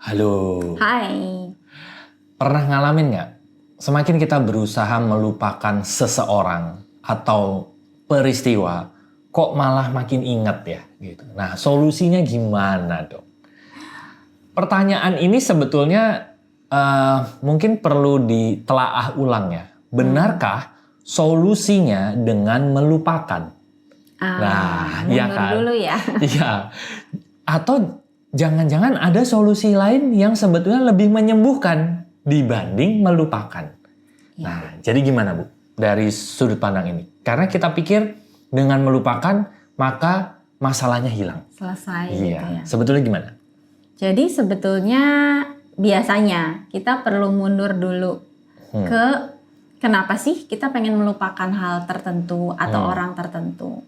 Halo, Hai. pernah ngalamin nggak? Semakin kita berusaha melupakan seseorang atau peristiwa, kok malah makin inget ya? Gitu. Nah, solusinya gimana dong? Pertanyaan ini sebetulnya mungkin perlu ditelaah ulang ya. Benarkah solusinya dengan melupakan? Nah, ya Mundur kan? dulu ya. Iya. Atau jangan-jangan ada solusi lain yang sebetulnya lebih menyembuhkan dibanding melupakan. Nah, jadi gimana Bu? Dari sudut pandang ini. Karena kita pikir dengan melupakan maka masalahnya hilang. Selesai gitu ya. Sebetulnya gimana? Jadi sebetulnya biasanya kita perlu mundur dulu ke kenapa sih kita pengen melupakan hal tertentu atau orang tertentu.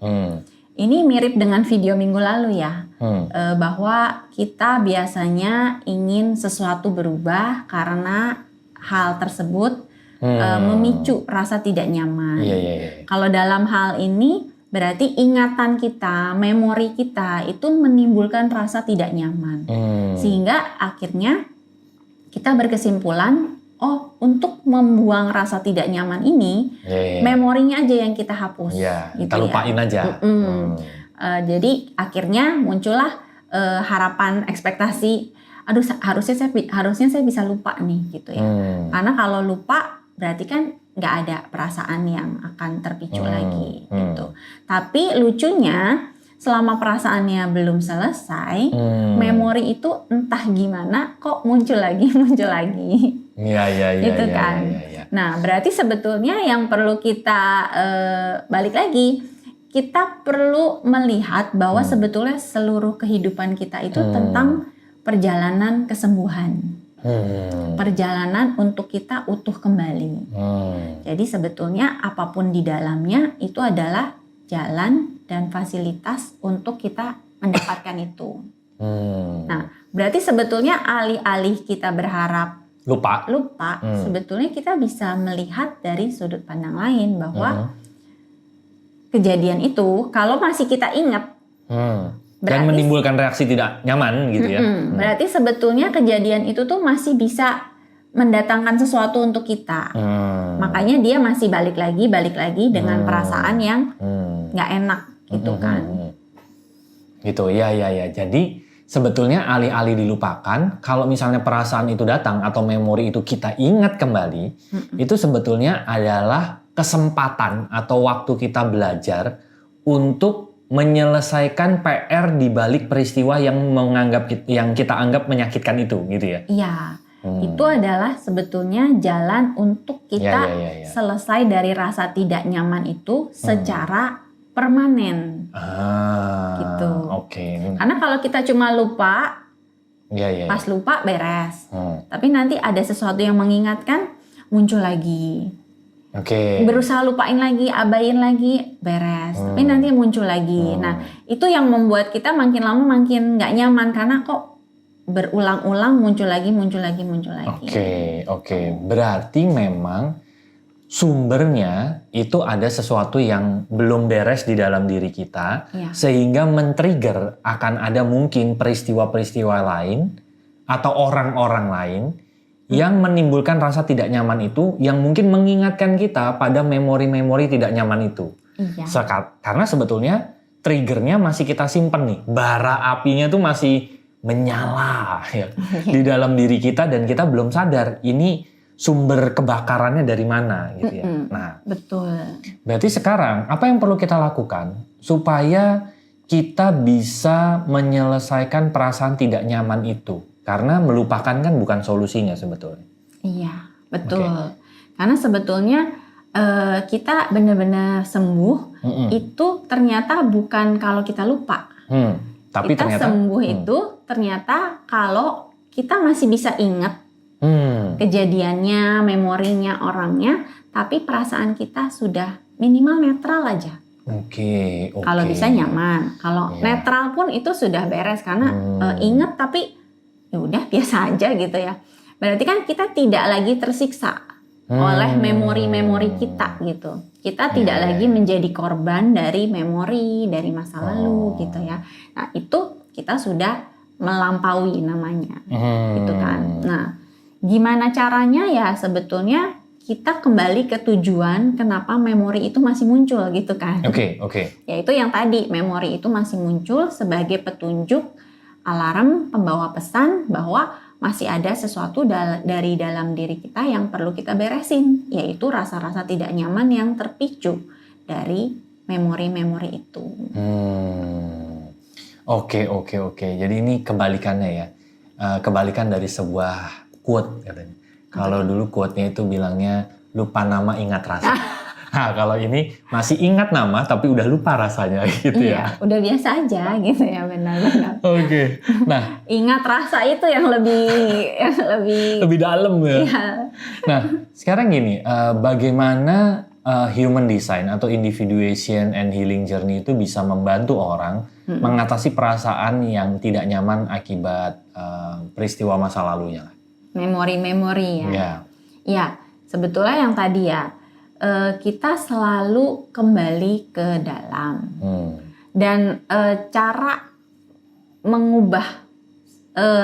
Ini mirip dengan video minggu lalu ya. Bahwa kita biasanya ingin sesuatu berubah karena hal tersebut memicu rasa tidak nyaman. Kalau dalam hal ini berarti ingatan kita, memori kita itu menimbulkan rasa tidak nyaman. Sehingga akhirnya kita berkesimpulan, oh untuk membuang rasa tidak nyaman ini, memorinya aja yang kita hapus. Gitu kita lupain aja. Jadi akhirnya muncullah harapan, ekspektasi, aduh harusnya saya bisa lupa nih gitu ya. Karena kalau lupa berarti kan nggak ada perasaan yang akan terpicu lagi gitu. Tapi lucunya selama perasaannya belum selesai, memori itu entah gimana kok muncul lagi. Gitu kan. Nah, berarti sebetulnya yang perlu kita balik lagi, kita perlu melihat bahwa sebetulnya seluruh kehidupan kita itu tentang perjalanan kesembuhan. Perjalanan untuk kita utuh kembali. Jadi sebetulnya apapun di dalamnya itu adalah jalan dan fasilitas untuk kita mendapatkan itu. Nah, berarti sebetulnya alih-alih kita berharap lupa, sebetulnya kita bisa melihat dari sudut pandang lain bahwa kejadian itu kalau masih kita ingat dan menimbulkan reaksi tidak nyaman gitu ya. Berarti sebetulnya kejadian itu tuh masih bisa mendatangkan sesuatu untuk kita. Makanya dia masih balik lagi dengan perasaan yang nggak enak gitu kan. Gitu, ya. Jadi sebetulnya alih-alih dilupakan, kalau misalnya perasaan itu datang atau memori itu kita ingat kembali, itu sebetulnya adalah kesempatan atau waktu kita belajar untuk menyelesaikan PR di balik peristiwa yang kita anggap menyakitkan itu, gitu ya? Iya, itu adalah sebetulnya jalan untuk kita selesai dari rasa tidak nyaman itu secara permanen. Gitu. Karena kalau kita cuma lupa, pas lupa beres. Tapi nanti ada sesuatu yang mengingatkan, muncul lagi. Berusaha lupain lagi, abain lagi, beres. Tapi nanti muncul lagi. Nah, itu yang membuat kita makin lama makin nggak nyaman karena kok berulang-ulang muncul lagi. Berarti memang sumbernya itu ada sesuatu yang belum beres di dalam diri kita, sehingga men-trigger akan ada mungkin peristiwa-peristiwa lain atau orang-orang lain yang menimbulkan rasa tidak nyaman itu, yang mungkin mengingatkan kita pada memori-memori tidak nyaman itu. Karena sebetulnya triggernya masih kita simpen nih, bara apinya tuh masih menyala ya, di dalam diri kita dan kita belum sadar ini sumber kebakarannya dari mana gitu ya. Nah, betul. Berarti sekarang apa yang perlu kita lakukan supaya kita bisa menyelesaikan perasaan tidak nyaman itu? Karena melupakan kan bukan solusinya sebetulnya. Iya, betul. Karena sebetulnya kita benar-benar sembuh itu ternyata bukan kalau kita lupa. Tapi kita ternyata sembuh itu ternyata kalau kita masih bisa ingat kejadiannya, memorinya, orangnya, tapi perasaan kita sudah minimal netral aja. Kalau bisa nyaman, kalau netral pun itu sudah beres karena ingat tapi ya udah biasa aja gitu ya. Berarti kan kita tidak lagi tersiksa oleh memori-memori kita gitu. Kita tidak lagi menjadi korban dari memori dari masa lalu gitu ya. Nah, itu kita sudah melampaui namanya, gitu kan. Nah, gimana caranya ya sebetulnya kita kembali ke tujuan kenapa memori itu masih muncul gitu kan. Oke. Yaitu yang tadi, memori itu masih muncul sebagai petunjuk alarm pembawa pesan bahwa masih ada sesuatu dari dalam diri kita yang perlu kita beresin, yaitu rasa-rasa tidak nyaman yang terpicu dari memori-memori itu. Oke. Jadi ini kebalikannya ya. Kebalikan dari sebuah quote katanya. Kalau dulu quote-nya itu bilangnya lupa nama ingat rasa. Nah, kalau ini masih ingat nama tapi udah lupa rasanya gitu ya. Iya, udah biasa aja gitu ya, benar-benar. Oke. Nah, ingat rasa itu yang lebih dalam ya. Iya. Nah, sekarang gini, bagaimana human design atau individuation and healing journey itu bisa membantu orang mengatasi perasaan yang tidak nyaman akibat peristiwa masa lalunya? Memori-memori ya. Ya. Ya, sebetulnya yang tadi ya, kita selalu kembali ke dalam. Dan cara mengubah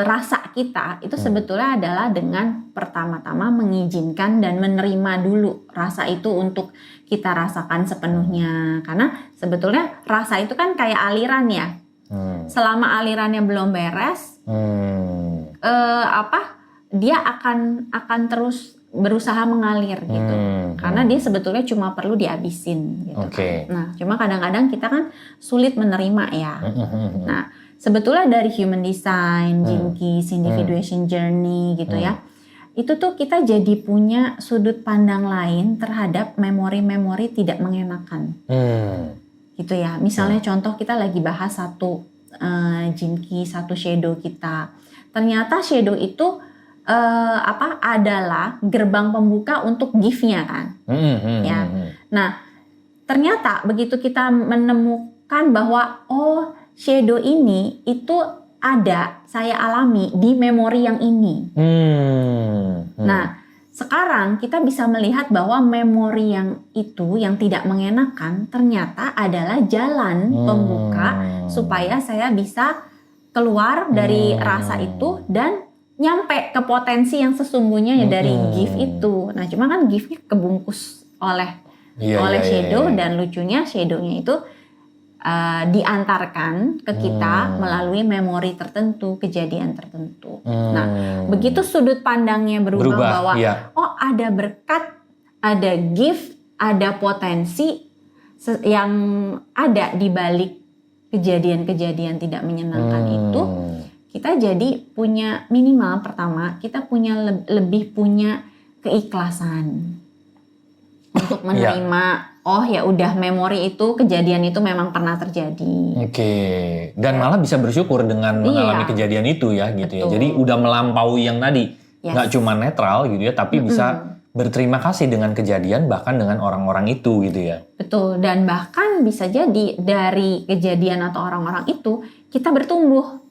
rasa kita itu sebetulnya adalah dengan pertama-tama mengizinkan dan menerima dulu rasa itu untuk kita rasakan sepenuhnya. Karena sebetulnya rasa itu kan kayak aliran ya. Selama alirannya belum beres, dia akan terus berusaha mengalir gitu. Karena dia sebetulnya cuma perlu dihabisin gitu kan. Nah, cuma kadang-kadang kita kan sulit menerima ya. Nah, sebetulnya dari human design, Gene Keys, individuation journey gitu ya. Itu tuh kita jadi punya sudut pandang lain terhadap memori-memori tidak mengenakan. Gitu ya. Misalnya contoh kita lagi bahas satu Gene Keys, satu shadow kita. Ternyata shadow itu adalah gerbang pembuka untuk gift-nya kan. Ya. Nah, ternyata begitu kita menemukan bahwa shadow ini itu saya alami di memori yang ini. Nah, sekarang kita bisa melihat bahwa memori yang itu yang tidak mengenakan ternyata adalah jalan pembuka supaya saya bisa keluar dari rasa itu dan nyampe ke potensi yang sesungguhnya dari gift itu. Nah, cuma kan giftnya kebungkus oleh shadow dan lucunya shadownya itu diantarkan ke kita melalui memori tertentu, kejadian tertentu. Nah, begitu sudut pandangnya berubah bahwa ada berkat, ada gift, ada potensi yang ada di balik kejadian-kejadian tidak menyenangkan itu. Kita jadi punya minimal pertama kita punya lebih punya keikhlasan untuk menerima ya udah memori itu kejadian itu memang pernah terjadi. Dan malah bisa bersyukur dengan mengalami kejadian itu ya gitu. Betul. Ya. Jadi udah melampaui yang tadi nggak cuma netral gitu ya tapi bisa berterima kasih dengan kejadian bahkan dengan orang-orang itu gitu ya. Betul, dan bahkan bisa jadi dari kejadian atau orang-orang itu kita bertumbuh.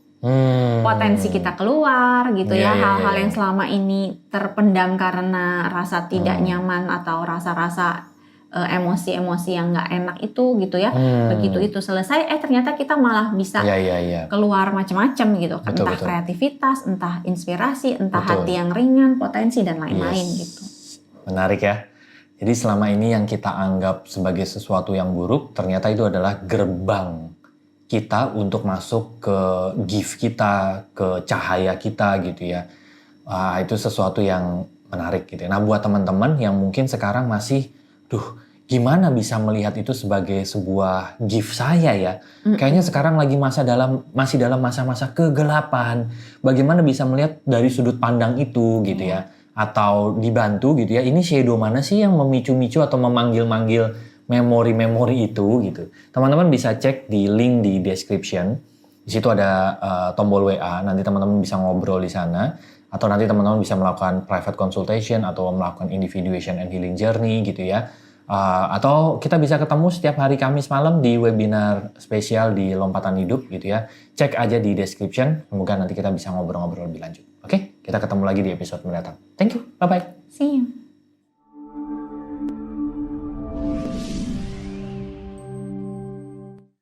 Potensi kita keluar gitu hal-hal yang selama ini terpendam karena rasa tidak nyaman atau rasa-rasa emosi-emosi yang nggak enak itu gitu ya. Begitu itu selesai ternyata kita malah bisa keluar macam-macam gitu. Entah kreativitas, entah inspirasi, entah hati yang ringan, potensi dan lain-lain gitu. Menarik ya. Jadi selama ini yang kita anggap sebagai sesuatu yang buruk ternyata itu adalah gerbang kita untuk masuk ke gift kita, ke cahaya kita gitu ya. Itu sesuatu yang menarik gitu ya. Nah buat teman-teman yang mungkin sekarang masih, gimana bisa melihat itu sebagai sebuah gift saya ya. Kayaknya sekarang lagi masih dalam masa-masa kegelapan. Bagaimana bisa melihat dari sudut pandang itu gitu ya. Atau dibantu gitu ya. Ini shadow mana sih yang memicu-micu atau memanggil-manggil memori-memori itu gitu. Teman-teman bisa cek di link di description. Di situ ada tombol WA. Nanti teman-teman bisa ngobrol di sana. Atau nanti teman-teman bisa melakukan private consultation atau melakukan individuation and healing journey gitu ya. Atau kita bisa ketemu setiap hari Kamis malam di webinar spesial di Lompatan Hidup gitu ya. Cek aja di description. Semoga nanti kita bisa ngobrol-ngobrol lebih lanjut. Oke, kita ketemu lagi di episode mendatang. Thank you. Bye-bye. See you.